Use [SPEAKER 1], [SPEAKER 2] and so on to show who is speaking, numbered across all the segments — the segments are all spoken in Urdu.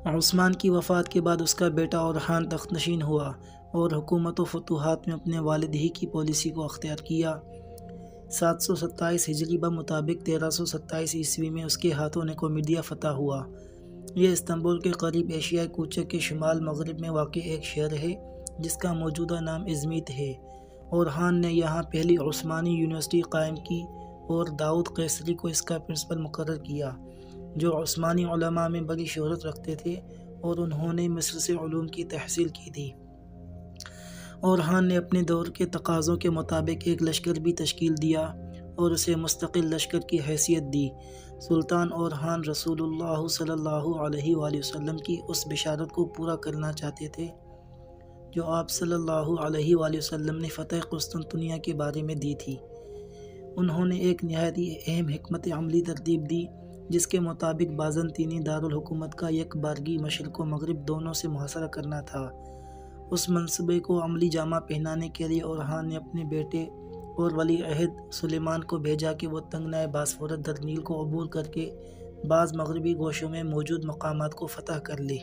[SPEAKER 1] عثمان کی وفات کے بعد اس کا بیٹا اورحان تخت نشین ہوا اور حکومت و فتوحات میں اپنے والد ہی کی پالیسی کو اختیار کیا۔ 727 ہجری بمطابق 1327 عیسوی میں اس کے ہاتھوں نکومیڈیا فتح ہوا۔ یہ استنبول کے قریب ایشیائی کوچہ کے شمال مغرب میں واقع ایک شہر ہے جس کا موجودہ نام ازمیت ہے۔ اورحان نے یہاں پہلی عثمانی یونیورسٹی قائم کی اور داؤد قیصری کو اس کا پرنسپل مقرر کیا، جو عثمانی علماء میں بڑی شہرت رکھتے تھے اور انہوں نے مصر سے علوم کی تحصیل کی تھی۔ اورحان نے اپنے دور کے تقاضوں کے مطابق ایک لشکر بھی تشکیل دیا اور اسے مستقل لشکر کی حیثیت دی۔ سلطان اورحان رسول اللہ صلی اللہ علیہ وآلہ وسلم کی اس بشارت کو پورا کرنا چاہتے تھے جو آپ صلی اللہ علیہ وآلہ وسلم نے فتح قسطنطنیہ کے بارے میں دی تھی۔ انہوں نے ایک نہایت اہم حکمت عملی ترتیب دی جس کے مطابق بازنطینی دارالحکومت کا یک بارگی مشرق و مغرب دونوں سے محاصرہ کرنا تھا۔ اس منصوبے کو عملی جامہ پہنانے کے لیے اورحان نے اپنے بیٹے اور ولی عہد سلیمان کو بھیجا کہ وہ تنگنائے باسفورس در نیل کو عبور کر کے بعض مغربی گوشوں میں موجود مقامات کو فتح کر لے۔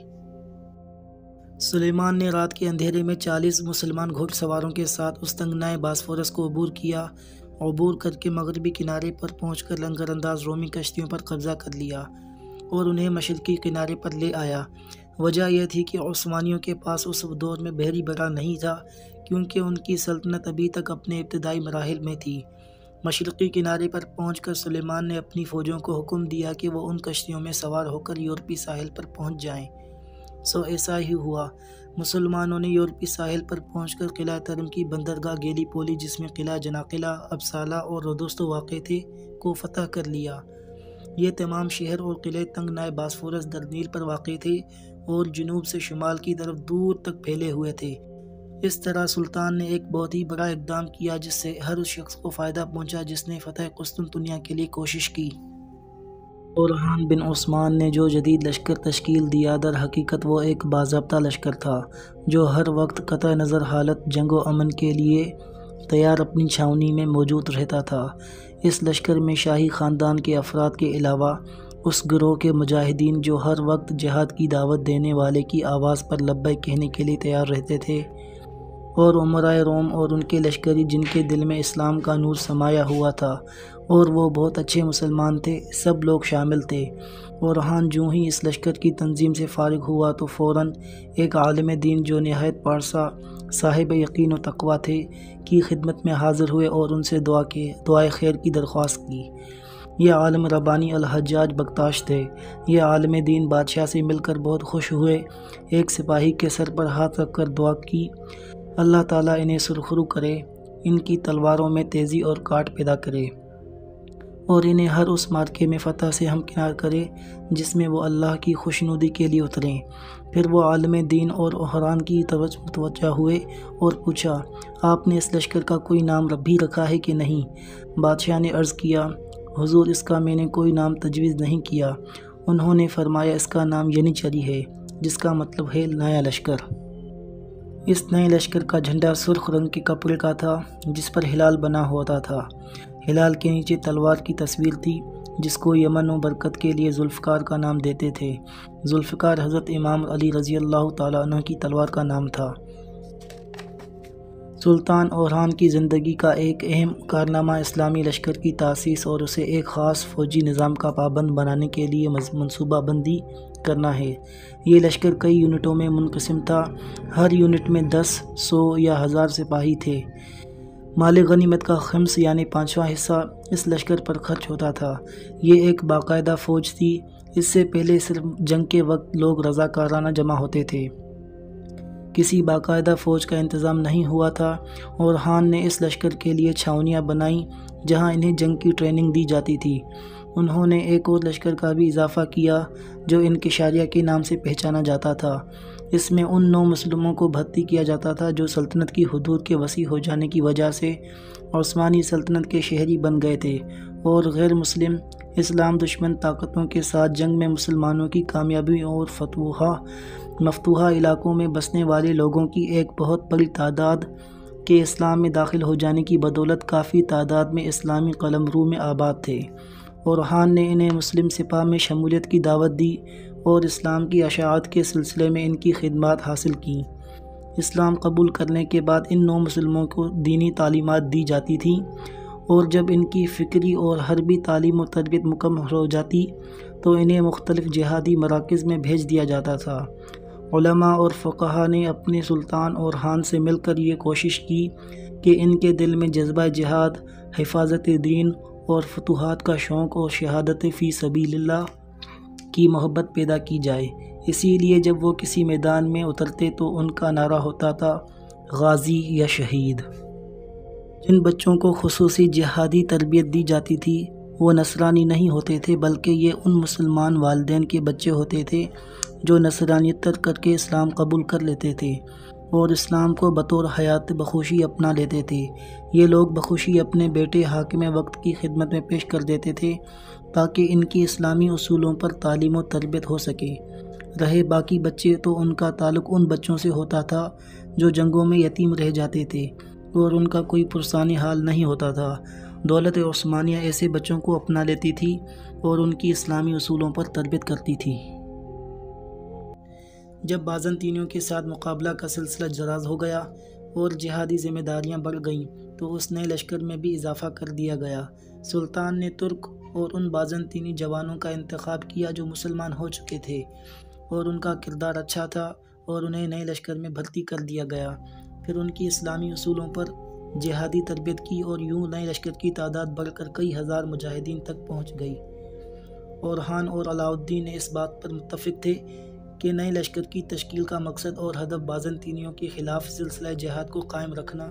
[SPEAKER 1] سلیمان نے رات کے اندھیرے میں 40 مسلمان گھوڑ سواروں کے ساتھ اس تنگنائے باسفورس کو عبور کیا، عبور کر کے مغربی کنارے پر پہنچ کر لنگر انداز رومی کشتیوں پر قبضہ کر لیا اور انہیں مشرقی کنارے پر لے آیا۔ وجہ یہ تھی کہ عثمانیوں کے پاس اس دور میں بحری بیڑا نہیں تھا کیونکہ ان کی سلطنت ابھی تک اپنے ابتدائی مراحل میں تھی۔ مشرقی کنارے پر پہنچ کر سلیمان نے اپنی فوجوں کو حکم دیا کہ وہ ان کشتیوں میں سوار ہو کر یورپی ساحل پر پہنچ جائیں۔ سو ایسا ہی ہوا۔ مسلمانوں نے یورپی ساحل پر پہنچ کر قلعہ ترم کی بندرگاہ گیلی پولی جس میں قلعہ جناقلہ، ابسالہ اور رودوستو واقع تھے کو فتح کر لیا۔ یہ تمام شہر اور قلعے تنگنائے باسفورس در نیل پر واقع تھے اور جنوب سے شمال کی طرف دور تک پھیلے ہوئے تھے۔ اس طرح سلطان نے ایک بہت ہی بڑا اقدام کیا جس سے ہر اس شخص کو فائدہ پہنچا جس نے فتح قسطنطنیہ کے لیے کوشش کی۔ اورحان بن عثمان نے جو جدید لشکر تشکیل دیا در حقیقت وہ ایک باضابطہ لشکر تھا جو ہر وقت قطع نظر حالت جنگ و امن کے لیے تیار اپنی چھاؤنی میں موجود رہتا تھا۔ اس لشکر میں شاہی خاندان کے افراد کے علاوہ اس گروہ کے مجاہدین جو ہر وقت جہاد کی دعوت دینے والے کی آواز پر لبیک کہنے کے لیے تیار رہتے تھے، اور امرائے روم اور ان کے لشکری جن کے دل میں اسلام کا نور سمایا ہوا تھا اور وہ بہت اچھے مسلمان تھے، سب لوگ شامل تھے۔ اورحان جو ہی اس لشکر کی تنظیم سے فارغ ہوا تو فوراً ایک عالم دین جو نہایت پارسا، صاحب یقین و تقویٰ تھے، کی خدمت میں حاضر ہوئے اور ان سے دعائے خیر کی درخواست کی۔ یہ عالم ربانی الحجاج بگتاش تھے۔ یہ عالم دین بادشاہ سے مل کر بہت خوش ہوئے، ایک سپاہی کے سر پر ہاتھ رکھ کر دعا کی، اللہ تعالیٰ انہیں سرخرو کرے، ان کی تلواروں میں تیزی اور کاٹ پیدا کرے اور انہیں ہر اس مارکے میں فتح سے ہمکنار کرے جس میں وہ اللہ کی خوشنودی کے لیے اتریں۔ پھر وہ عالم دین اور اورحان کی طرف متوجہ ہوئے اور پوچھا، آپ نے اس لشکر کا کوئی نام بھی رکھا ہے کہ نہیں؟ بادشاہ نے عرض کیا، حضور اس کا میں نے کوئی نام تجویز نہیں کیا۔ انہوں نے فرمایا، اس کا نام ینیچری ہے جس کا مطلب ہے نیا لشکر۔ اس نئے لشکر کا جھنڈا سرخ رنگ کے کپڑے کا تھا جس پر ہلال بنا ہوتا تھا۔ ہلال کے نیچے تلوار کی تصویر تھی جس کو یمن و برکت کے لیے ذوالفقار کا نام دیتے تھے۔ ذوالفقار حضرت امام علی رضی اللہ تعالیٰ عنہ کی تلوار کا نام تھا۔ سلطان اورحان کی زندگی کا ایک اہم کارنامہ اسلامی لشکر کی تاسیس اور اسے ایک خاص فوجی نظام کا پابند بنانے کے لیے منصوبہ بندی کرنا ہے۔ یہ لشکر کئی یونٹوں میں منقسم تھا، ہر یونٹ میں 10، 100 یا 1000 سپاہی تھے۔ مال غنیمت کا خمس یعنی 5واں حصہ اس لشکر پر خرچ ہوتا تھا۔ یہ ایک باقاعدہ فوج تھی، اس سے پہلے صرف جنگ کے وقت لوگ رضاکارانہ جمع ہوتے تھے، کسی باقاعدہ فوج کا انتظام نہیں ہوا تھا۔ اورحان نے اس لشکر کے لیے چھاؤنیاں بنائیں جہاں انہیں جنگ کی ٹریننگ دی جاتی تھی۔ انہوں نے ایک اور لشکر کا بھی اضافہ کیا جو انکشاریہ کے نام سے پہچانا جاتا تھا۔ اس میں ان 9 مسلموں کو بھرتی کیا جاتا تھا جو سلطنت کی حدود کے وسیع ہو جانے کی وجہ سے عثمانی سلطنت کے شہری بن گئے تھے اور غیر مسلم اسلام دشمن طاقتوں کے ساتھ جنگ میں مسلمانوں کی کامیابی اور مفتوحہ علاقوں میں بسنے والے لوگوں کی ایک بہت بڑی تعداد کے اسلام میں داخل ہو جانے کی بدولت کافی تعداد میں اسلامی قلمرو میں آباد تھے۔ اورحان نے انہیں مسلم سپاہ میں شمولیت کی دعوت دی اور اسلام کی اشاعت کے سلسلے میں ان کی خدمات حاصل کیں۔ اسلام قبول کرنے کے بعد ان نو مسلموں کو دینی تعلیمات دی جاتی تھیں، اور جب ان کی فکری اور حربی تعلیم و تربیت مکمل ہو جاتی تو انہیں مختلف جہادی مراکز میں بھیج دیا جاتا تھا۔ علماء اور فقہا نے اپنے سلطان اورحان سے مل کر یہ کوشش کی کہ ان کے دل میں جذبہ جہاد، حفاظت دین اور فتوحات کا شوق اور شہادت فی سبیل اللہ کی محبت پیدا کی جائے۔ اسی لیے جب وہ کسی میدان میں اترتے تو ان کا نعرہ ہوتا تھا غازی یا شہید۔ جن بچوں کو خصوصی جہادی تربیت دی جاتی تھی وہ نصرانی نہیں ہوتے تھے، بلکہ یہ ان مسلمان والدین کے بچے ہوتے تھے جو نصرانیت ترک کر کے اسلام قبول کر لیتے تھے اور اسلام کو بطور حیات بخوشی اپنا لیتے تھے۔ یہ لوگ بخوشی اپنے بیٹے حاکم وقت کی خدمت میں پیش کر دیتے تھے تاکہ ان کی اسلامی اصولوں پر تعلیم و تربیت ہو سکے۔ رہے باقی بچے تو ان کا تعلق ان بچوں سے ہوتا تھا جو جنگوں میں یتیم رہ جاتے تھے اور ان کا کوئی پرسانی حال نہیں ہوتا تھا۔ دولت عثمانیہ ایسے بچوں کو اپنا لیتی تھی اور ان کی اسلامی اصولوں پر تربیت کرتی تھی۔ جب بازنطینیوں کے ساتھ مقابلہ کا سلسلہ دراز ہو گیا اور جہادی ذمہ داریاں بڑھ گئیں تو اس نئے لشکر میں بھی اضافہ کر دیا گیا۔ سلطان نے ترک اور ان بازنطینی جوانوں کا انتخاب کیا جو مسلمان ہو چکے تھے اور ان کا کردار اچھا تھا، اور انہیں نئے لشکر میں بھرتی کر دیا گیا۔ پھر ان کی اسلامی اصولوں پر جہادی تربیت کی اور یوں نئے لشکر کی تعداد بڑھ کر کئی ہزار مجاہدین تک پہنچ گئی۔ اورحان اور علاؤالدین اس بات پر متفق تھے کہ نئے لشکر کی تشکیل کا مقصد اور ہدف بازنطینیوں کے خلاف سلسلہ جہاد کو قائم رکھنا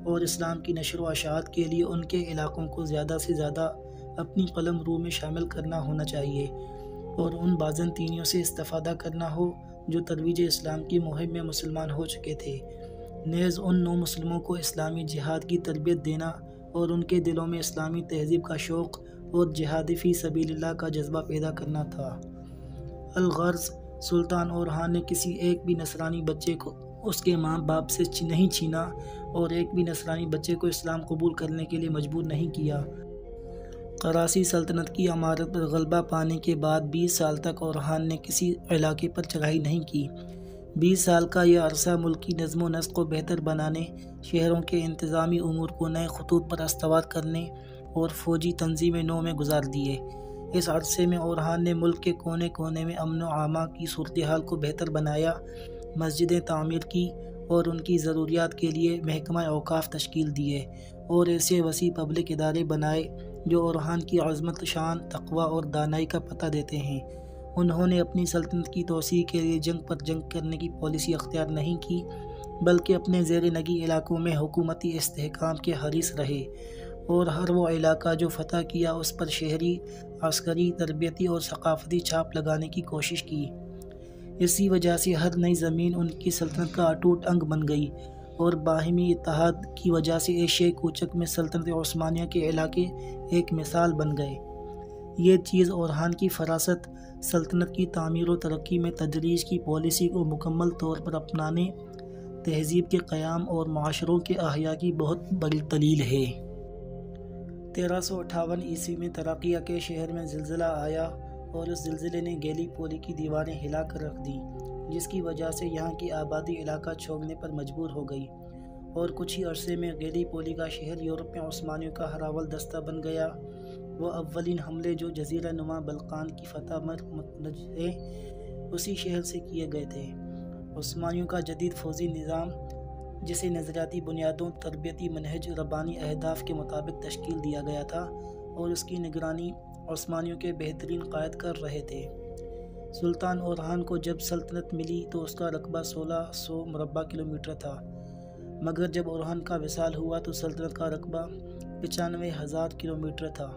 [SPEAKER 1] اور اسلام کی نشر و اشاعت کے لیے ان کے علاقوں کو زیادہ سے زیادہ اپنی قلم رو میں شامل کرنا ہونا چاہیے، اور ان بازنطینیوں سے استفادہ کرنا ہو جو ترویج اسلام کی مہم میں مسلمان ہو چکے تھے۔ نیز ان نو مسلموں کو اسلامی جہاد کی تربیت دینا اور ان کے دلوں میں اسلامی تہذیب کا شوق اور جہاد فی سبیل اللہ کا جذبہ پیدا کرنا تھا۔ الغرض سلطان اورحان نے کسی ایک بھی نصرانی بچے کو اس کے ماں باپ سے نہیں چھینا اور ایک بھی نصرانی بچے کو اسلام قبول کرنے کے لیے مجبور نہیں کیا۔ قراسی سلطنت کی عمارت پر غلبہ پانے کے بعد 20 سال تک اورحان نے کسی علاقے پر چڑھائی نہیں کی۔ 20 سال کا یہ عرصہ ملکی نظم و نسق کو بہتر بنانے، شہروں کے انتظامی امور کو نئے خطوط پر استوار کرنے اور فوجی تنظیم نو میں گزار دیے۔ اس عرصے میں اورحان نے ملک کے کونے کونے میں امن و امان کی صورتحال کو بہتر بنایا، مسجدیں تعمیر کی اور ان کی ضروریات کے لیے محکمہ اوقاف تشکیل دیے، اور ایسے وسیع پبلک ادارے بنائے جو اورحان کی عظمت، شان، تقویٰ اور دانائی کا پتہ دیتے ہیں۔ انہوں نے اپنی سلطنت کی توسیع کے لیے جنگ پر جنگ کرنے کی پالیسی اختیار نہیں کی، بلکہ اپنے زیر نگی علاقوں میں حکومتی استحکام کے حریص رہے، اور ہر وہ علاقہ جو فتح کیا اس پر شہری، عسکری، تربیتی اور ثقافتی چھاپ لگانے کی کوشش کی۔ اسی وجہ سے ہر نئی زمین ان کی سلطنت کا اٹوٹ انگ بن گئی، اور باہمی اتحاد کی وجہ سے ایشیائی کوچک میں سلطنت عثمانیہ کے علاقے ایک مثال بن گئے۔ یہ چیز اورحان کی فراست، سلطنت کی تعمیر و ترقی میں تدریج کی پالیسی کو مکمل طور پر اپنانے، تہذیب کے قیام اور معاشروں کے احیاء کی بہت بڑی دلیل ہے۔ 1358 عیسوی میں تراقیہ کے شہر میں زلزلہ آیا اور اس زلزلے نے گیلی پولی کی دیواریں ہلا کر رکھ دیں، جس کی وجہ سے یہاں کی آبادی علاقہ چھوڑنے پر مجبور ہو گئی، اور کچھ ہی عرصے میں گیلی پولی کا شہر یورپ میں عثمانیوں کا ہراول دستہ بن گیا۔ وہ اولین حملے جو جزیرہ نما بلقان کی فتح پر مندرج ہے، اسی شہر سے کیے گئے تھے۔ عثمانیوں کا جدید فوجی نظام، جسے نظریاتی بنیادوں، تربیتی منہج، ربانی اہداف کے مطابق تشکیل دیا گیا تھا، اور اس کی نگرانی عثمانیوں کے بہترین قائد کر رہے تھے۔ سلطان اورحان کو جب سلطنت ملی تو اس کا رقبہ 1600 مربع کلومیٹر تھا، مگر جب اورحان کا وصال ہوا تو سلطنت کا رقبہ 95,000 کلومیٹر تھا۔